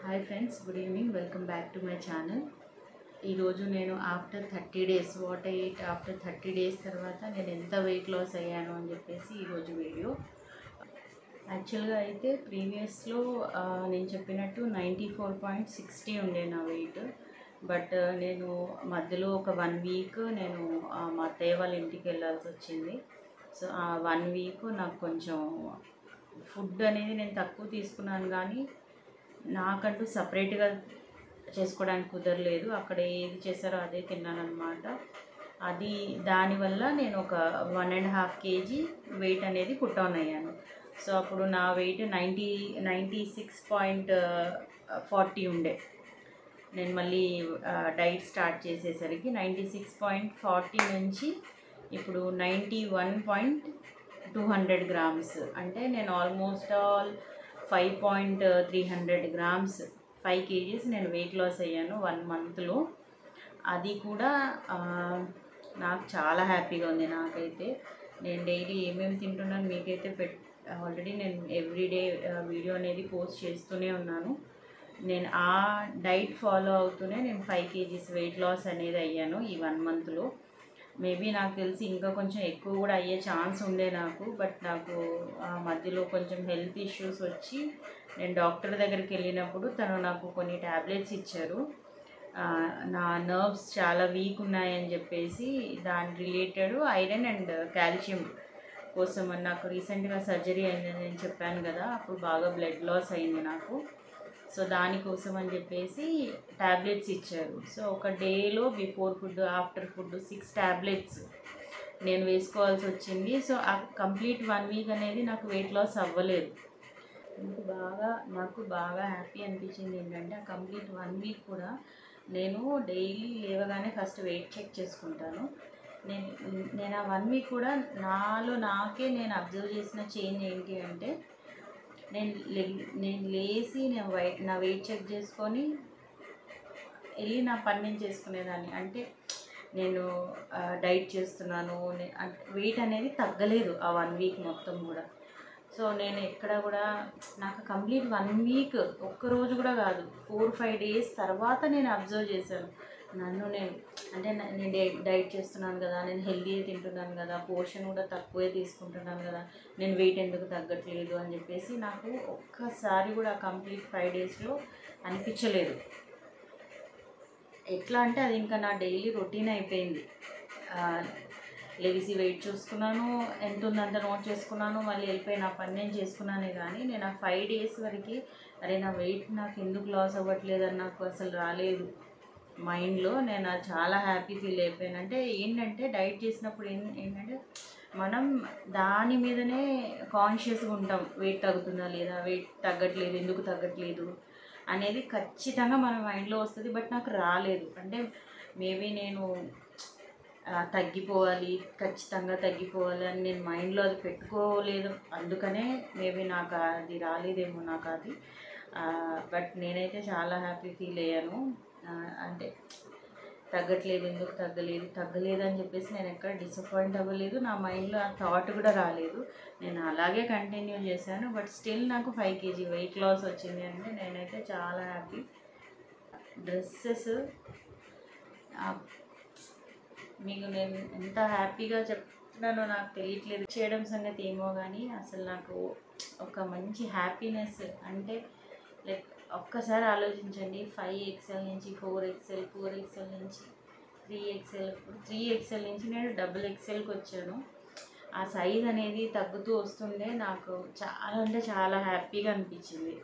Hi friends, good evening. Welcome back to my channel. ఈరోజు నేను after 30 days what I eat after 30 days తర్వాత నేను ఎంత weight loss అయ్యాను అని చెప్పేసి ఈరోజు వీడియో. యాక్చువల్గా అయితే ప్రీవియస్లో నేను చెప్పినట్టు 94.60 ఉండే నా వెయిట్. బట్ నేను మధ్యలో ఒక 1 వీక్ నేను మా అత్తయ్య వాళ్ళ ఇంటికి వెళ్ళాల్సి వచ్చింది. సో ఆ 1 వీక్ నాకు కొంచెం ఫుడ్ అనేది నేను తక్కువ తీసుకున్నాను, కానీ నాకంటూ సపరేట్గా చేసుకోవడానికి కుదరలేదు. అక్కడ ఏది చేశారో అదే తిన్నాను అనమాట. దానివల్ల నేను ఒక 1.5 kg వెయిట్ అనేది పుట్ ఆన్ అయ్యాను. సో అప్పుడు నా వెయిట్ 96.40 ఉండే. నేను మళ్ళీ డైట్ స్టార్ట్ చేసేసరికి 96.40 నుంచి ఇప్పుడు 91.200 గ్రామ్స్, అంటే నేను ఆల్మోస్ట్ ఆల్ 5.300 గ్రామ్స్ 5 kgs నేను వెయిట్ లాస్ అయ్యాను 1 మంత్లో. అది కూడా నాకు చాలా హ్యాపీగా ఉంది. నాకైతే నేను డైలీ ఏమేమి తింటున్నాను మీకైతే ఆల్రెడీ నేను ఎవ్రీడే వీడియో అనేది పోస్ట్ చేస్తూనే ఉన్నాను. నేను ఆ డైట్ ఫాలో అవుతూనే నేను 5 kgs వెయిట్ లాస్ అనేది అయ్యాను ఈ 1 మంత్లో. మేబీ నాకు తెలిసి ఇంకా కొంచెం ఎక్కువ కూడా అయ్యే ఛాన్స్ ఉండే నాకు. బట్ నాకు మధ్యలో కొంచెం హెల్త్ ఇష్యూస్ వచ్చి నేను డాక్టర్ దగ్గరికి వెళ్ళినప్పుడు తను నాకు కొన్ని ట్యాబ్లెట్స్ ఇచ్చారు. నా నర్వ్స్ చాలా వీక్ ఉన్నాయని చెప్పేసి దాని రిలేటెడ్ ఐరన్ అండ్ కాల్షియం కోసం అని నాకు రీసెంట్గా సర్జరీ అయిందని నేను చెప్పాను కదా, అప్పుడు బాగా బ్లడ్ లాస్ అయింది నాకు. సో దానికోసం అని చెప్పేసి ట్యాబ్లెట్స్ ఇచ్చారు. సో ఒక డేలో before food after food 6 tablets నేను వేసుకోవాల్సి వచ్చింది. సో ఆ కంప్లీట్ 1 వీక్ అనేది నాకు వెయిట్ లాస్ అవ్వలేదు. నాకు బాగా హ్యాపీ అనిపించింది ఏంటంటే, ఆ కంప్లీట్ 1 వీక్ కూడా నేను డైలీ లేవగానే ఫస్ట్ వెయిట్ చెక్ చేసుకుంటాను. నేను ఆ 1 వీక్ కూడా నాకే నేను అబ్జర్వ్ చేసిన చేంజ్ ఏంటి అంటే, నేను లేచి నా వెయిట్ చెక్ చేసుకొని వెళ్ళి నా పని నేను చేసుకునేదాన్ని. అంటే నేను డైట్ చేస్తున్నాను, వెయిట్ అనేది తగ్గలేదు ఆ 1 వీక్ మొత్తం కూడా. సో నేను ఎక్కడ కూడా నాకు కంప్లీట్ 1 వీక్ ఒక్కరోజు కూడా కాదు, 4-5 డేస్ తర్వాత నేను అబ్జర్వ్ చేశాను నేను డైట్ చేస్తున్నాను కదా, నేను హెల్తీ తింటున్నాను కదా, పోర్షన్ కూడా తక్కువే తీసుకుంటున్నాను కదా, నేను వెయిట్ ఎందుకు తగ్గట్లేదు అని చెప్పేసి నాకు ఒక్కసారి కూడా కంప్లీట్ 5 డేస్లో అనిపించలేదు. ఎట్లా అంటే అది ఇంకా నా డైలీ రొటీన్ అయిపోయింది. లెగిసి వెయిట్ చూసుకున్నాను, ఎంత ఉందంత నోట్ చేసుకున్నాను, మళ్ళీ వెళ్ళిపోయి నా పని నేను చేసుకున్నానే. కానీ నేను ఆ 5 డేస్ వరకు నా వెయిట్ నాకు ఎందుకు లాస్ అవ్వట్లేదని నాకు అసలు రాలేదు మైండ్లో. నేను చాలా హ్యాపీ ఫీల్ అయిపోయాను. అంటే ఏంటంటే డైట్ చేసినప్పుడు ఏంటంటే మనం దాని మీదనే కాన్షియస్గా ఉంటాం. వెయిట్ తగ్గుతుందా లేదా, వెయిట్ తగ్గట్లేదు, ఎందుకు తగ్గట్లేదు అనేది ఖచ్చితంగా మన మైండ్లో వస్తుంది. బట్ నాకు రాలేదు. అంటే మేబీ నేను ఖచ్చితంగా తగ్గిపోవాలి అని నేను మైండ్లో అది పెట్టుకోలేదు. అందుకనే మేబీ నాకు అది రాలేదేమో నాకు అది. బట్ నేనైతే చాలా హ్యాపీ ఫీల్ అయ్యాను. అంటే ఎందుకు తగ్గలేదు అని చెప్పేసి నేను ఎక్కడ డిసప్పాయింట్ అవ్వలేదు. నా మైండ్లో ఆ థాట్ కూడా రాలేదు. నేను అలాగే కంటిన్యూ చేశాను. బట్ స్టిల్ నాకు 5 kg వెయిట్ లాస్ వచ్చింది అంటే నేనైతే చాలా హ్యాపీ. డ్రెస్సెస్ మీకు నేను ఎంత హ్యాపీగా చెప్తున్నానో నాకు తెలియట్లేదు. చేయడం సంగతి ఏమో కానీ అసలు నాకు ఒక మంచి హ్యాపీనెస్. అంటే లైక్ ఒక్కసారి ఆలోచించండి, 5XL నుంచి 4XL, 4XL నుంచి 3XL, 3XL నుంచి నేను XXLకి వచ్చాను. ఆ సైజ్ అనేది తగ్గుతూ వస్తుండే నాకు చాలా అంటే చాలా హ్యాపీగా అనిపించింది.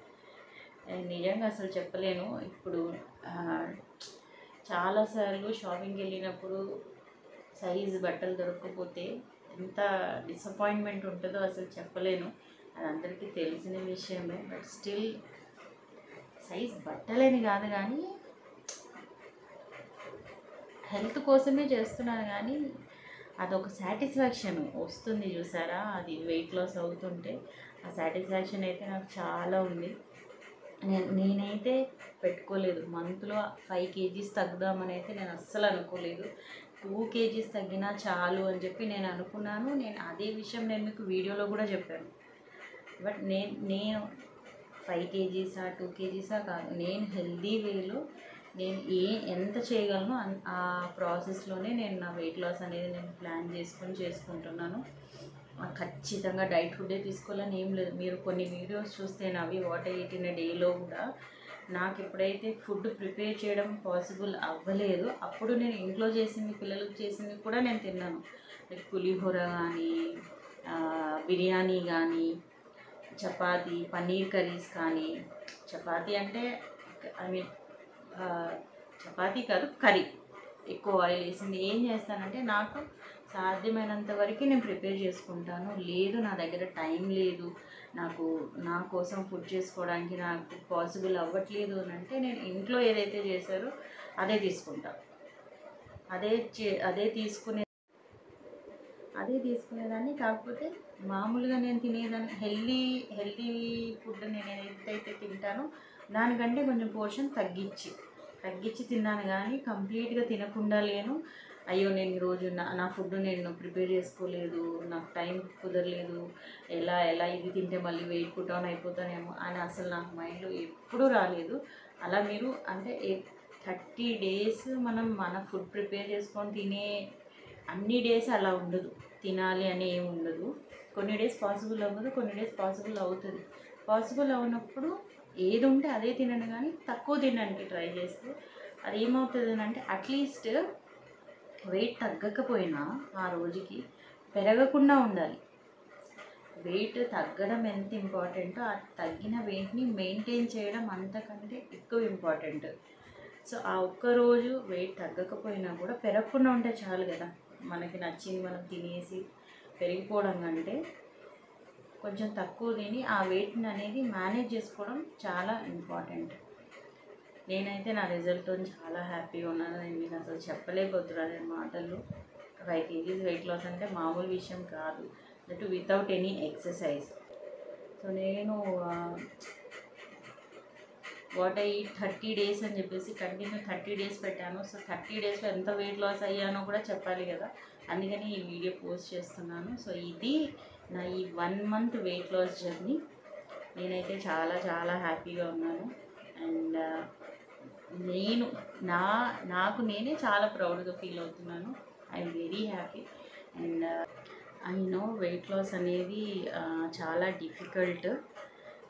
నిజంగా అసలు చెప్పలేను. ఇప్పుడు చాలాసార్లు షాపింగ్కి వెళ్ళినప్పుడు సైజ్ బట్టలు దొరకకపోతే ఎంత డిసప్పాయింట్మెంట్ ఉంటుందో అసలు చెప్పలేను. అది అందరికీ తెలిసిన విషయమే. బట్ స్టిల్ సైజ్ బట్టలేని కాదు, కానీ హెల్త్ కోసమే చేస్తున్నాను. కానీ అదొక సాటిస్ఫాక్షన్ వస్తుంది చూసారా, అది వెయిట్ లాస్ అవుతుంటే ఆ సాటిస్ఫాక్షన్ అయితే నాకు చాలా ఉంది. నేనైతే పెట్టుకోలేదు మంత్లో 5 kgs తగ్గుదామని అయితే నేను అస్సలు అనుకోలేదు. 2 kgs తగ్గినా చాలు అని చెప్పి నేను అనుకున్నాను. అదే విషయం నేను మీకు వీడియోలో కూడా చెప్పాను. బట్ నేను 5 కేజీసా 2 కేజీసా కాదు, నేను హెల్దీ వేలో నేను ఎంత చేయగలను ఆ ప్రాసెస్లోనే నేను నా వెయిట్ లాస్ అనేది నేను ప్లాన్ చేసుకుంటున్నాను. ఖచ్చితంగా డైట్ ఫుడ్డే తీసుకోవాలని ఏం లేదు. మీరు కొన్ని వీడియోస్ చూస్తే నావి what I eat in a డేలో కూడా నాకు ఎప్పుడైతే ఫుడ్ ప్రిపేర్ చేయడం పాసిబుల్ అవ్వలేదు అప్పుడు నేను ఇంట్లో చేసింది పిల్లలకు చేసింది కూడా నేను తిన్నాను. లైక్ పులిహోర కానీ, బిర్యానీ కానీ, చపాతీ, పన్నీర్ కర్రీస్ కానీ, చపాతీ అంటే ఐ మీన్ చపాతీ కాదు కర్రీ, ఎక్కువ ఆయిల్ వేసింది. ఏం చేస్తానంటే నాకు సాధ్యమైనంత వరకు నేను ప్రిపేర్ చేసుకుంటాను. లేదు నా దగ్గర టైం లేదు, నాకు నా కోసం ఫుడ్ చేసుకోవడానికి నాకు పాసిబుల్ అవ్వట్లేదు అని అంటే నేను ఇంట్లో ఏదైతే చేశారో అదే తీసుకుంటాను. అదే తీసుకునేదాన్ని. కాకపోతే మామూలుగా నేను తినేదాన్ని హెల్దీ ఫుడ్ నేను ఏదైతే తింటానో దానికంటే కొంచెం పోర్షన్ తగ్గించి తిన్నాను. కానీ కంప్లీట్గా తినకుండా లేను. అయ్యో నేను ఈరోజు నా ఫుడ్ నేను ప్రిపేర్ చేసుకోలేదు, నాకు టైం కుదరలేదు, ఎలా ఇది తింటే మళ్ళీ వెయిట్ పుట్ ఆన్ అయిపోతానేమో అని అసలు నాకు మైండ్లో ఎప్పుడూ రాలేదు. అలా మీరు అంటే 30 డేస్ మనం మన ఫుడ్ ప్రిపేర్ చేసుకొని తినే అన్ని డేస్ అలా ఉండదు, తినాలి అని ఏమి ఉండదు. కొన్ని డేస్ పాసిబుల్ అవ్వదు, కొన్ని డేస్ పాసిబుల్ అవుతుంది. పాసిబుల్ అవునప్పుడు ఏది ఉంటే అదే తినండి, కానీ తక్కువ తినడానికి ట్రై చేస్తే అది ఏమవుతుంది అంటే అట్లీస్ట్ వెయిట్ తగ్గకపోయినా ఆ రోజుకి పెరగకుండా ఉండాలి. వెయిట్ తగ్గడం ఎంత ఇంపార్టెంటో ఆ తగ్గిన వెయిట్ని మెయింటైన్ చేయడం అంతకంటే ఎక్కువ ఇంపార్టెంట్. సో ఆ ఒక్కరోజు వెయిట్ తగ్గకపోయినా కూడా పెరగకుండా ఉంటే చాలు కదా. మనకి నచ్చింది మనం తినేసి పెరిగిపోవడం కంటే కొంచెం తక్కువ తిని ఆ వెయిట్ని అనేది మేనేజ్ చేసుకోవడం చాలా ఇంపార్టెంట్. నేనైతే నా రిజల్ట్తో చాలా హ్యాపీగా ఉన్నాను. నేను మీకు అసలు చెప్పలేకపోతున్నాను నేను మాటల్లో. 5 కేజీస్ వెయిట్ లాస్ అంటే మామూలు విషయం కాదు, that without any exercise. So నేను వాట్ ఐ ఈట్ 30 డేస్ అని చెప్పేసి కంటిన్యూ 30 డేస్ పెట్టాను. సో 30 డేస్లో ఎంత వెయిట్ లాస్ అయ్యానో కూడా చెప్పాలి కదా, అందుకని ఈ వీడియో పోస్ట్ చేస్తున్నాను. సో ఇది నా ఈ 1 మంత్ వెయిట్ లాస్ జర్నీ. నేనైతే చాలా చాలా హ్యాపీగా ఉన్నాను. అండ్ నాకు నేనే చాలా ప్రౌడ్గా ఫీల్ అవుతున్నాను. I'm very happy. And I know weight loss అనేది చాలా డిఫికల్ట్,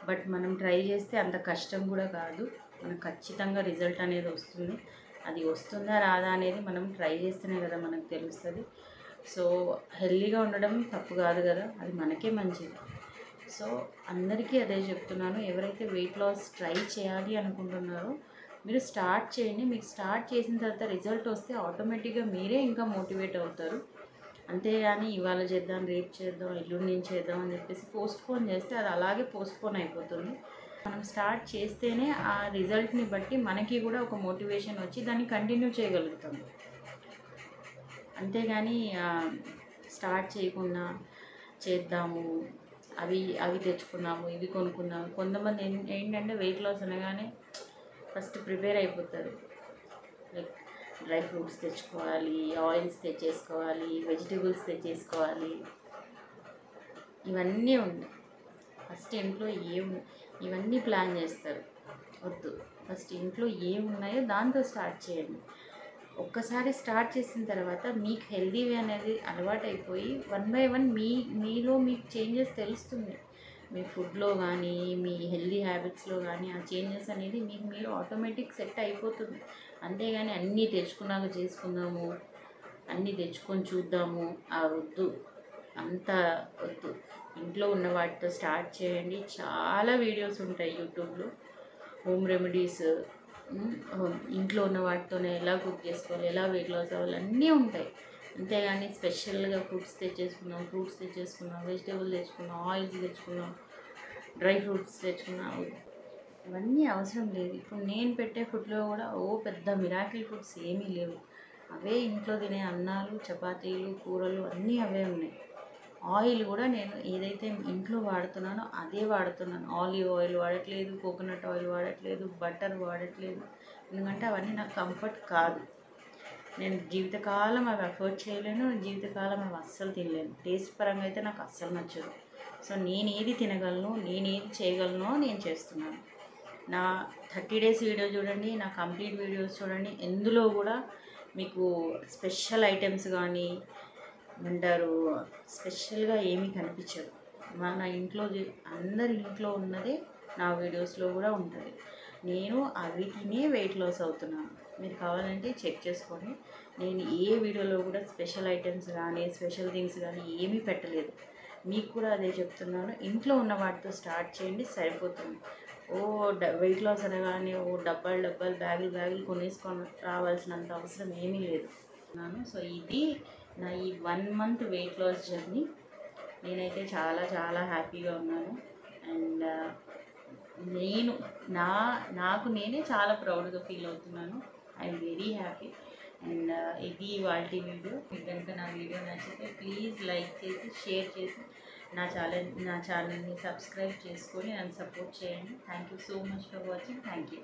బట్ మనం ట్రై చేస్తే అంత కష్టం కూడా కాదు. మనకు ఖచ్చితంగా రిజల్ట్ అనేది వస్తుంది. అది వస్తుందా రాదా అనేది మనం ట్రై చేస్తేనే కదా మనకు తెలుస్తుంది. సో హెల్తీగా ఉండడం తప్పు కాదు కదా, అది మనకే మంచిది. సో అందరికీ అదే చెప్తున్నాను, ఎవరైతే వెయిట్ లాస్ ట్రై చేయాలి అనుకుంటున్నారో మీరు స్టార్ట్ చేయండి. మీకు స్టార్ట్ చేసిన తర్వాత రిజల్ట్ వస్తే ఆటోమేటిక్గా మీరే ఇంకా మోటివేట్ అవుతారు. అంతేగాని ఇవాళ చేద్దాం, రేపు చేద్దాం, ఎల్లుండి నుంచి చేద్దాం అని చెప్పేసి పోస్ట్పోన్ చేస్తే అది అలాగే పోస్ట్పోన్ అయిపోతుంది. మనం స్టార్ట్ చేస్తేనే ఆ రిజల్ట్ని బట్టి మనకి కూడా ఒక మోటివేషన్ వచ్చి దాన్ని కంటిన్యూ చేయగలుగుతాం. అంతేగాని స్టార్ట్ చేయకుండా చేద్దాము, అవి తెచ్చుకున్నాము, ఇవి కొనుక్కున్నాము. కొంతమంది ఏంటంటే వెయిట్ లాస్ అనగానే ఫస్ట్ ప్రిపేర్ అయిపోతారు. లైక్ డ్రై ఫ్రూట్స్ తెచ్చుకోవాలి, ఆయిల్స్ తెచ్చేసుకోవాలి, వెజిటేబుల్స్ తెచ్చేసుకోవాలి, ఇవన్నీ ఉన్నాయి. ఫస్ట్ ఇంట్లో ఇవన్నీ ప్లాన్ చేస్తారు. వద్దు, ఫస్ట్ ఇంట్లో ఏమున్నాయో దాంతో స్టార్ట్ చేయండి. ఒక్కసారి స్టార్ట్ చేసిన తర్వాత మీకు హెల్దీ వే అనేది అలవాటు అయిపోయి 1 by 1 మీలో మీకు చేంజెస్ తెలుస్తుంది. మీ ఫుడ్లో కానీ మీ హెల్దీ హ్యాబిట్స్లో కానీ ఆ చేంజెస్ అనేది మీకు మీరు ఆటోమేటిక్ సెట్ అయిపోతుంది. అంతేగాని అన్నీ తెచ్చుకున్నాక చేసుకుందాము, అన్నీ తెచ్చుకొని చూద్దాము, వద్దు, అంత వద్దు. ఇంట్లో ఉన్న వాటితో స్టార్ట్ చేయండి. చాలా వీడియోస్ ఉంటాయి యూట్యూబ్లో, హోమ్ రెమెడీస్, ఇంట్లో ఉన్న వాటితోనే ఎలా కుక్ చేసుకోవాలి, ఎలా వెయిట్ లాస్ అవ్వాలి, అన్నీ ఉంటాయి. అంతేగాని స్పెషల్గా ఫ్రూట్స్ తెచ్చేసుకున్నాం, వెజిటేబుల్ తెచ్చుకున్నాం, ఆయిల్స్ తెచ్చుకున్నాం, డ్రై ఫ్రూట్స్ తెచ్చుకున్నాం, ఇవన్నీ అవసరం లేదు. ఇప్పుడు నేను పెట్టే ఫుడ్లో కూడా పెద్ద మిరాకిల్ ఫుడ్స్ ఏమీ లేవు. అవే ఇంట్లో తినే అన్నాలు, చపాతీలు, కూరలు అన్నీ అవే ఉన్నాయి. ఆయిల్ కూడా నేను ఏదైతే ఇంట్లో వాడుతున్నానో అదే వాడుతున్నాను. ఆలివ్ ఆయిల్ వాడట్లేదు, కోకోనట్ ఆయిల్ వాడట్లేదు, బటర్ వాడట్లేదు. ఎందుకంటే అవన్నీ నాకు కంఫర్ట్ కాదు. నేను జీవితకాలం అవి అఫోర్డ్ చేయలేను, జీవితకాలం అవి అస్సలు తినలేను. టేస్ట్ పరంగా అయితే నాకు అస్సలు నచ్చదు. సో నేను ఏది తినగలను, నేను ఏది చేయగలనో నేను చేస్తున్నాను. నా 30 డేస్ వీడియో చూడండి, నా కంప్లీట్ వీడియోస్ చూడండి. ఎందులో కూడా మీకు స్పెషల్ ఐటమ్స్ కానీ అంటారు స్పెషల్గా ఏమీ కనిపించదు. మన ఇంట్లో అందరి ఇంట్లో ఉన్నదే నా వీడియోస్లో కూడా ఉంటుంది. నేను అవి తినే వెయిట్ లాస్ అవుతున్నాను. మీరు కావాలంటే చెక్ చేసుకోండి. నేను ఏ వీడియోలో కూడా స్పెషల్ ఐటమ్స్ కానీ స్పెషల్ థింగ్స్ కానీ ఏమీ పెట్టలేదు. మీకు కూడా అదే చెప్తున్నాను. ఇంట్లో ఉన్న వాటితో స్టార్ట్ చేయండి, సరిపోతుంది. వెయిట్ లాస్ అనగానే డబ్బాలు బ్యాగులు కొనేసుకొని రావాల్సినంత అవసరం ఏమీ లేదు. సో ఇది నా ఈ 1 మంత్ వెయిట్ లాస్ జర్నీ. నేనైతే చాలా చాలా హ్యాపీగా ఉన్నాను. అండ్ నేను నాకు నేనే చాలా ప్రౌడ్గా ఫీల్ అవుతున్నాను. I'm very happy. అండ్ ఇది వాటి వీడియో. మీకు కనుక నా వీడియో నచ్చితే ప్లీజ్ లైక్ చేసి షేర్ చేసి నా ఛానల్ని సబ్స్క్రైబ్ చేసుకొని నన్ను సపోర్ట్ చేయండి. Thank you so much for watching. Thank you.